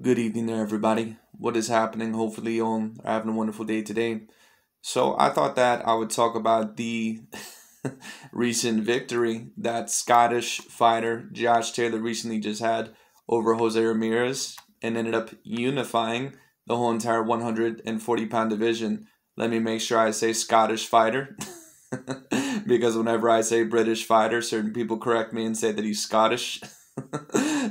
Good evening there, everybody. What is happening? Hopefully, you all are having a wonderful day today. So, I thought that I would talk about the recent victory that Scottish fighter Josh Taylor recently just had over Jose Ramirez and ended up unifying the whole entire 140-pound division. Let me make sure I say Scottish fighter because whenever I say British fighter, certain people correct me and say that he's Scottish.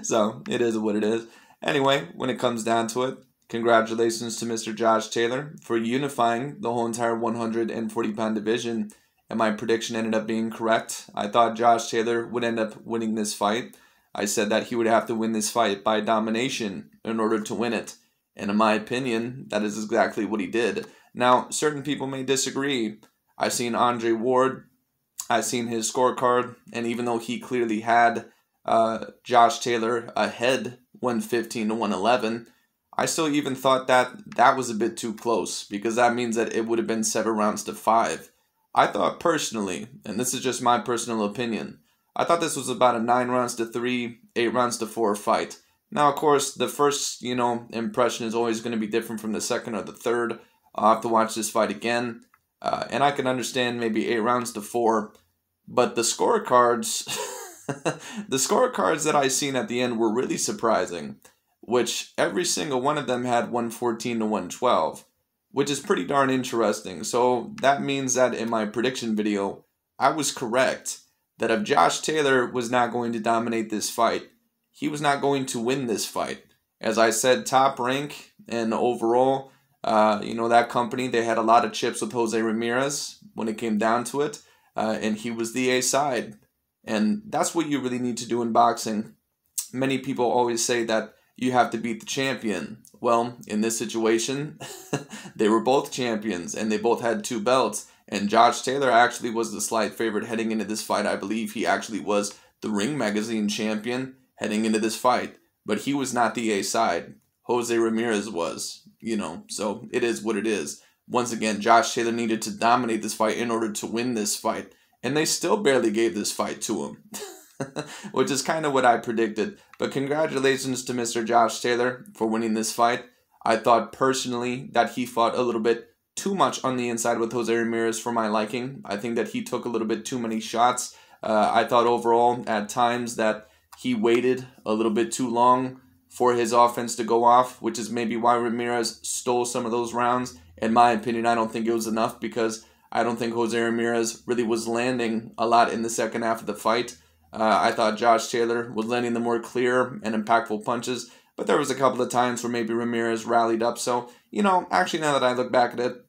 So, it is what it is. Anyway, when it comes down to it, congratulations to Mr. Josh Taylor for unifying the whole entire 140-pound division. And my prediction ended up being correct. I thought Josh Taylor would end up winning this fight. I said that he would have to win this fight by domination in order to win it. And in my opinion, that is exactly what he did. Now, certain people may disagree. I've seen Andre Ward, I've seen his scorecard, and even though he clearly had Josh Taylor ahead 115 to 111, I still even thought that that was a bit too close because that means that it would have been 7 rounds to 5. I thought personally, and this is just my personal opinion, I thought this was about a 9 rounds to 3, 8 rounds to 4 fight. Now, of course, the first, impression is always going to be different from the second or the third. I'll have to watch this fight again. And I can understand maybe 8 rounds to 4, but the scorecards, the scorecards that I seen at the end were really surprising, which every single one of them had 114 to 112, which is pretty darn interesting. So that means that in my prediction video, I was correct that if Josh Taylor was not going to dominate this fight, he was not going to win this fight. As I said, Top Rank and overall, that company, they had a lot of chips with Jose Ramirez when it came down to it, and he was the A side. And that's what you really need to do in boxing. Many people always say that you have to beat the champion. Well, in this situation, they were both champions, and they both had 2 belts. And Josh Taylor actually was the slight favorite heading into this fight. I believe he actually was the Ring Magazine champion heading into this fight. But he was not the A side. Jose Ramirez was, so it is what it is. Once again, Josh Taylor needed to dominate this fight in order to win this fight. And they still barely gave this fight to him, which is kind of what I predicted. But congratulations to Mr. Josh Taylor for winning this fight. I thought personally that he fought a little bit too much on the inside with Jose Ramirez for my liking. I think that he took a little bit too many shots. I thought overall at times that he waited a little bit too long for his offense to go off, which is maybe why Ramirez stole some of those rounds. In my opinion, I don't think it was enough because I don't think Jose Ramirez really was landing a lot in the second half of the fight. I thought Josh Taylor was landing the more clear and impactful punches, but there was a couple of times where maybe Ramirez rallied up. So, actually now that I look back at it,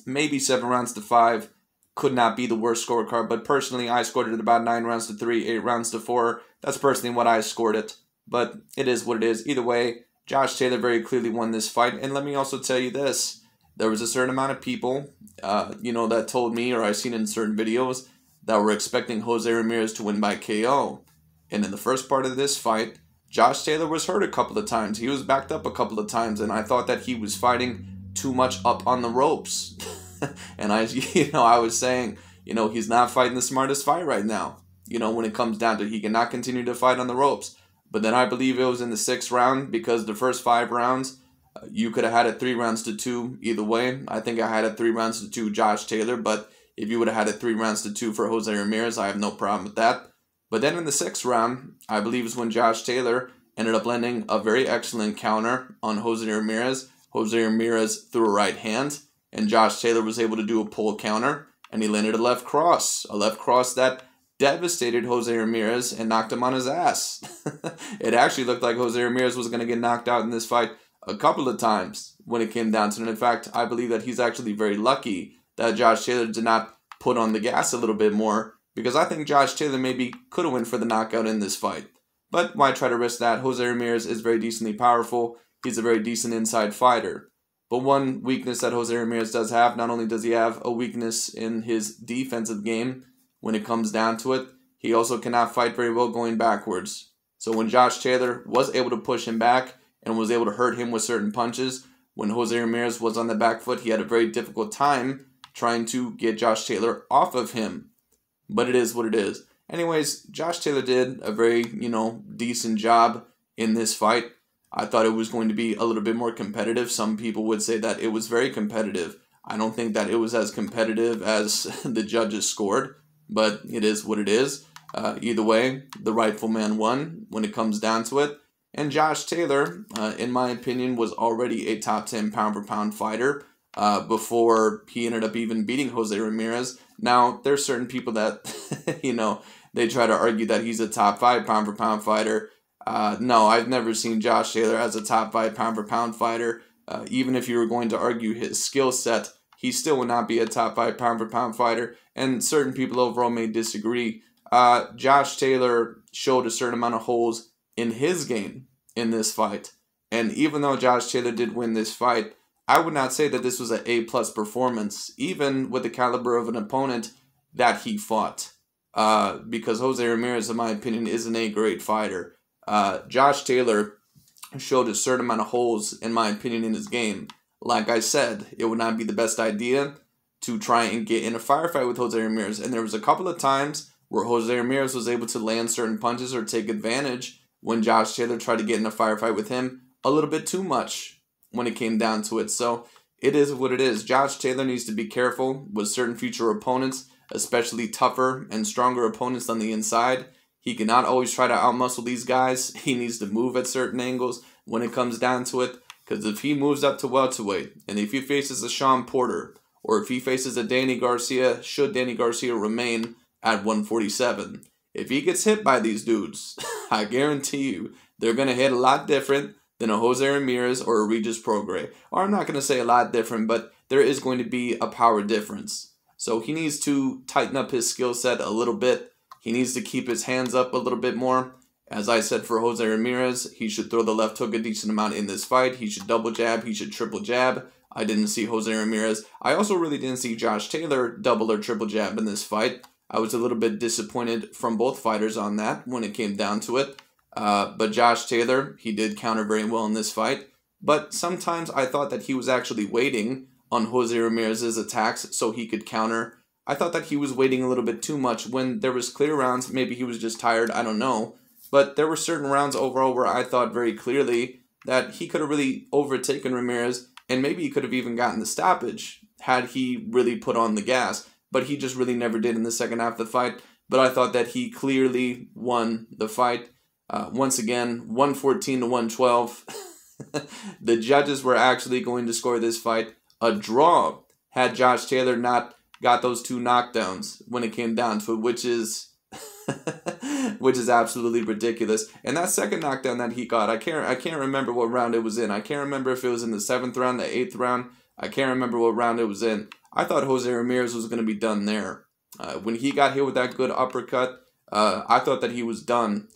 maybe 7 rounds to 5 could not be the worst scorecard, but personally I scored it at about 9 rounds to 3, 8 rounds to 4. That's personally what I scored it, but it is what it is. Either way, Josh Taylor very clearly won this fight, and let me also tell you this. There was a certain amount of people, that told me, or I've seen in certain videos, that were expecting Jose Ramirez to win by KO. And in the first part of this fight, Josh Taylor was hurt a couple of times. He was backed up a couple of times, and I thought that he was fighting too much up on the ropes. And I was saying, he's not fighting the smartest fight right now. When it comes down to it, he cannot continue to fight on the ropes. But then I believe it was in the 6th round, because the first 5 rounds, you could have had it 3 rounds to 2 either way. I think I had it 3 rounds to 2 Josh Taylor, but if you would have had it 3 rounds to 2 for Jose Ramirez, I have no problem with that. But then in the 6th round, I believe is when Josh Taylor ended up landing a very excellent counter on Jose Ramirez. Jose Ramirez threw a right hand, and Josh Taylor was able to do a pull counter, and he landed a left cross that devastated Jose Ramirez and knocked him on his ass. It actually looked like Jose Ramirez was going to get knocked out in this fight a couple of times when it came down to it. In fact, I believe that he's actually very lucky that Josh Taylor did not put on the gas a little bit more, because I think Josh Taylor maybe could have went for the knockout in this fight. But why try to risk that? Jose Ramirez is very decently powerful. He's a very decent inside fighter. But one weakness that Jose Ramirez does have, not only does he have a weakness in his defensive game, when it comes down to it, he also cannot fight very well going backwards. So when Josh Taylor was able to push him back and was able to hurt him with certain punches, when Jose Ramirez was on the back foot, he had a very difficult time trying to get Josh Taylor off of him. But it is what it is. Anyways, Josh Taylor did a very, decent job in this fight. I thought it was going to be a little bit more competitive. Some people would say that it was very competitive. I don't think that it was as competitive as the judges scored, but it is what it is. Either way, the rightful man won when it comes down to it. And Josh Taylor, in my opinion, was already a top 10 pound-for-pound fighter before he ended up even beating Jose Ramirez. Now, there's certain people that, they try to argue that he's a top 5 pound-for-pound fighter. No, I've never seen Josh Taylor as a top 5 pound-for-pound fighter. Even if you were going to argue his skill set, he still would not be a top 5 pound-for-pound fighter. And certain people overall may disagree. Josh Taylor showed a certain amount of holes in his game in this fight. And even though Josh Taylor did win this fight, I would not say that this was an A-plus performance, even with the caliber of an opponent that he fought. Because Jose Ramirez, in my opinion, is an A-grade fighter. Josh Taylor showed a certain amount of holes, in my opinion, in his game. Like I said, it would not be the best idea to try and get in a firefight with Jose Ramirez. And there was a couple of times where Jose Ramirez was able to land certain punches or take advantage when Josh Taylor tried to get in a firefight with him a little bit too much when it came down to it. So it is what it is. Josh Taylor needs to be careful with certain future opponents, especially tougher and stronger opponents on the inside. He cannot always try to outmuscle these guys. He needs to move at certain angles when it comes down to it. Because if he moves up to welterweight, and if he faces a Sean Porter, or if he faces a Danny Garcia, should Danny Garcia remain at 147, if he gets hit by these dudes, I guarantee you, they're going to hit a lot different than a Jose Ramirez or a Regis Prograis. Or I'm not going to say a lot different, but there is going to be a power difference. So he needs to tighten up his skill set a little bit. He needs to keep his hands up a little bit more. As I said for Jose Ramirez, he should throw the left hook a decent amount in this fight. He should double jab. He should triple jab. I didn't see Jose Ramirez. I also really didn't see Josh Taylor double or triple jab in this fight. I was a little bit disappointed from both fighters on that when it came down to it. But Josh Taylor, he did counter very well in this fight. But sometimes I thought that he was actually waiting on Jose Ramirez's attacks so he could counter. I thought that he was waiting a little bit too much when there was clear rounds. Maybe he was just tired, I don't know. But there were certain rounds overall where I thought very clearly that he could have really overtaken Ramirez, and maybe he could have even gotten the stoppage had he really put on the gas. But he just really never did in the second half of the fight. But I thought that he clearly won the fight. Once again, 114 to 112. The judges were actually going to score this fight a draw had Josh Taylor not got those 2 knockdowns when it came down to it, which is absolutely ridiculous. And that second knockdown that he got, I can't remember what round it was in. I can't remember if it was in the 7th round, the 8th round. I can't remember what round it was in. I thought Jose Ramirez was going to be done there. When he got hit with that good uppercut, I thought that he was done.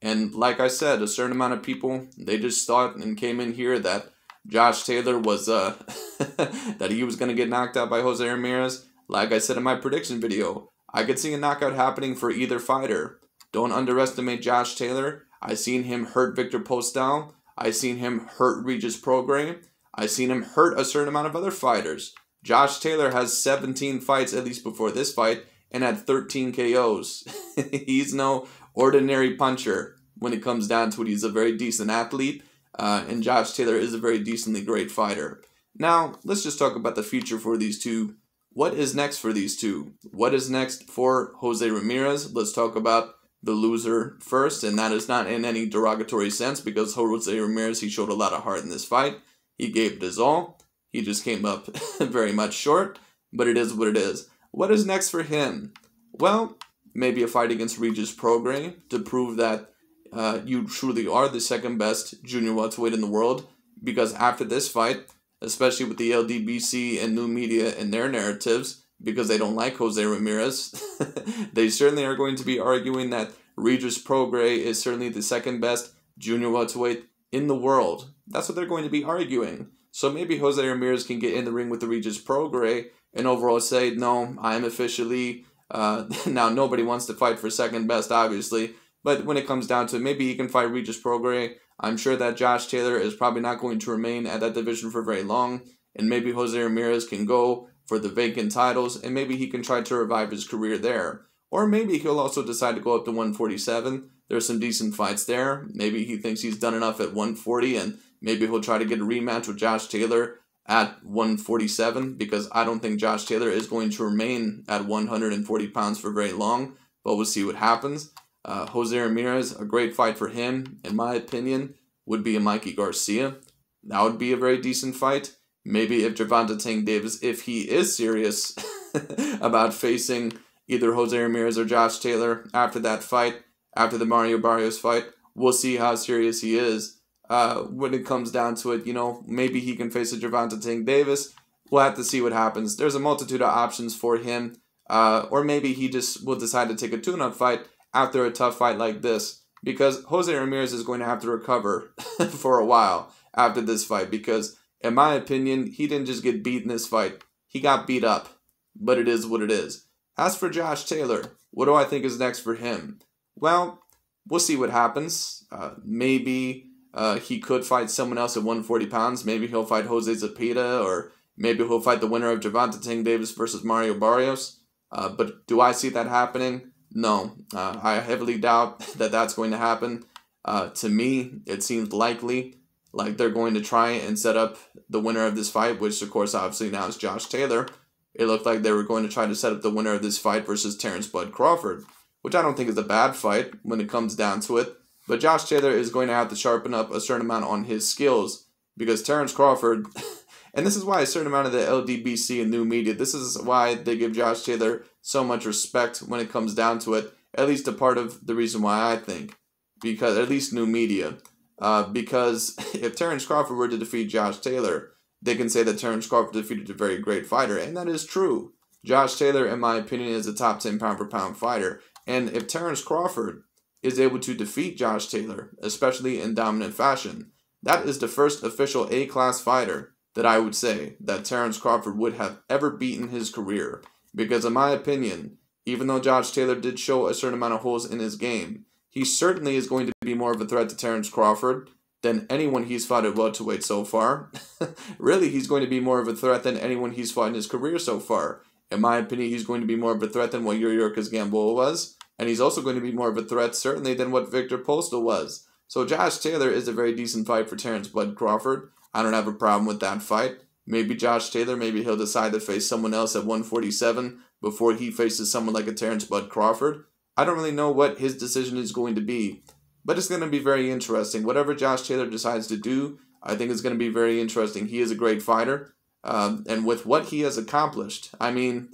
And like I said, a certain amount of people, they just thought and came in here that Josh Taylor was, that he was going to get knocked out by Jose Ramirez. Like I said in my prediction video, I could see a knockout happening for either fighter. Don't underestimate Josh Taylor. I seen him hurt Victor Postol. I seen him hurt Regis Prograis. I seen him hurt a certain amount of other fighters. Josh Taylor has 17 fights, at least before this fight, and had 13 KOs. He's no ordinary puncher when it comes down to it. He's a very decent athlete, and Josh Taylor is a very decently great fighter. Now, let's just talk about the future for these two. What is next for these two? What is next for Jose Ramirez? Let's talk about the loser first, and that is not in any derogatory sense because Jose Ramirez, he showed a lot of heart in this fight. He gave it his all. He just came up very much short, but it is what it is. What is next for him? Well, maybe a fight against Regis Prograis to prove that you truly are the second best junior welterweight in the world, because after this fight, especially with the LDBC and new media and their narratives, because they don't like Jose Ramirez, they certainly are going to be arguing that Regis Prograis is certainly the second best junior welterweight in the world. That's what they're going to be arguing. So maybe Jose Ramirez can get in the ring with the Regis Prograis and overall say, no, I am officially, now nobody wants to fight for second best, obviously, but when it comes down to it, maybe he can fight Regis Prograis. I'm sure that Josh Taylor is probably not going to remain at that division for very long, and maybe Jose Ramirez can go for the vacant titles, and maybe he can try to revive his career there. Or maybe he'll also decide to go up to 147. There's some decent fights there. Maybe he thinks he's done enough at 140, and maybe he'll try to get a rematch with Josh Taylor at 147, because I don't think Josh Taylor is going to remain at 140 pounds for very long, but we'll see what happens. Jose Ramirez, a great fight for him, in my opinion, would be a Mikey Garcia. That would be a very decent fight. Maybe if Gervonta Tank Davis, if he is serious about facing either Jose Ramirez or Josh Taylor after that fight, after the Mario Barrios fight, we'll see how serious he is. When it comes down to it, maybe he can face a Gervonta Tank Davis. We'll have to see what happens. There's a multitude of options for him. Or maybe he just will decide to take a tune-up fight after a tough fight like this, because Jose Ramirez is going to have to recover for a while after this fight, because in my opinion, he didn't just get beat in this fight. He got beat up, but it is what it is. As for Josh Taylor, what do I think is next for him? Well, we'll see what happens. Maybe he could fight someone else at 140 pounds. Maybe he'll fight Jose Zepeda, or maybe he'll fight the winner of Gervonta Tank Davis versus Mario Barrios. But do I see that happening? No, I heavily doubt that that's going to happen. To me, it seems likely like they're going to try and set up the winner of this fight, which of course obviously now is Josh Taylor. It looked like they were going to try to set up the winner of this fight versus Terrence Bud Crawford, which I don't think is a bad fight when it comes down to it. But Josh Taylor is going to have to sharpen up a certain amount on his skills, because Terrence Crawford, and this is why a certain amount of the LDBC and new media, this is why they give Josh Taylor so much respect when it comes down to it, at least a part of the reason why I think, because at least new media, because if Terrence Crawford were to defeat Josh Taylor, they can say that Terrence Crawford defeated a very great fighter, and that is true. Josh Taylor, in my opinion, is a top 10 pound-for-pound fighter, and if Terrence Crawford is able to defeat Josh Taylor, especially in dominant fashion, that is the first official A-class fighter that I would say that Terrence Crawford would have ever beaten in his career. Because in my opinion, even though Josh Taylor did show a certain amount of holes in his game, he certainly is going to be more of a threat to Terrence Crawford than anyone he's fought at welterweight so far. Really, he's going to be more of a threat than anyone he's fought in his career so far. In my opinion, he's going to be more of a threat than what Yuriorkis Gamboa was, and he's also going to be more of a threat, certainly, than what Victor Postol was. So Josh Taylor is a very decent fight for Terrence Bud Crawford. I don't have a problem with that fight. Maybe Josh Taylor, maybe he'll decide to face someone else at 147 before he faces someone like a Terrence Bud Crawford. I don't really know what his decision is going to be, but it's going to be very interesting. Whatever Josh Taylor decides to do, I think it's going to be very interesting. He is a great fighter, and with what he has accomplished, I mean,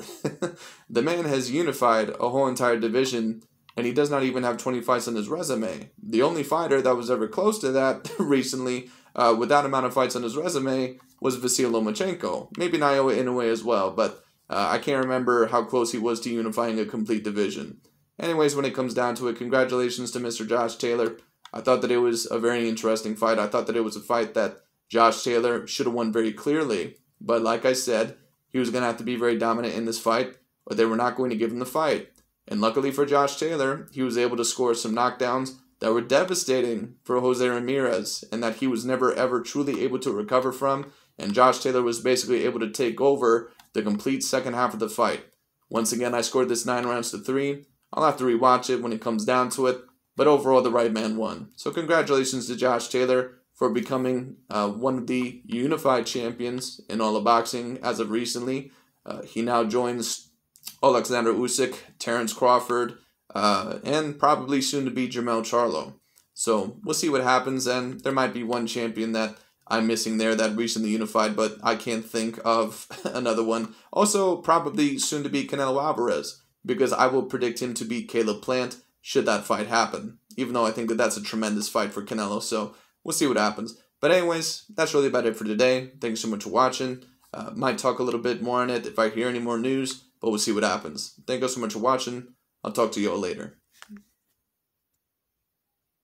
the man has unified a whole entire division, and he does not even have 20 fights on his resume. The only fighter that was ever close to that recently, with that amount of fights on his resume, was Vasyl Lomachenko. Maybe Naoya Inoue as well, but I can't remember how close he was to unifying a complete division. Anyways, when it comes down to it, congratulations to Mr. Josh Taylor. I thought that it was a very interesting fight. I thought that it was a fight that Josh Taylor should have won very clearly. But like I said, he was going to have to be very dominant in this fight, or they were not going to give him the fight. And luckily for Josh Taylor, he was able to score some knockdowns that were devastating for Jose Ramirez, and that he was never ever truly able to recover from. And Josh Taylor was basically able to take over the complete second half of the fight. Once again, I scored this 9-3. I'll have to rewatch it when it comes down to it, but overall the right man won. So congratulations to Josh Taylor for becoming one of the unified champions in all of boxing as of recently. He now joins Alexander Usyk, Terrence Crawford, and probably soon to be Jermell Charlo. So we'll see what happens, and there might be one champion that I'm missing there that recently unified, but I can't think of another one. Also, probably soon to be Canelo Alvarez, because I will predict him to beat Caleb Plant should that fight happen, even though I think that that's a tremendous fight for Canelo, so we'll see what happens. But anyways, that's really about it for today. Thanks so much for watching. Might talk a little bit more on it if I hear any more news, but we'll see what happens. Thank you so much for watching. I'll talk to you all later.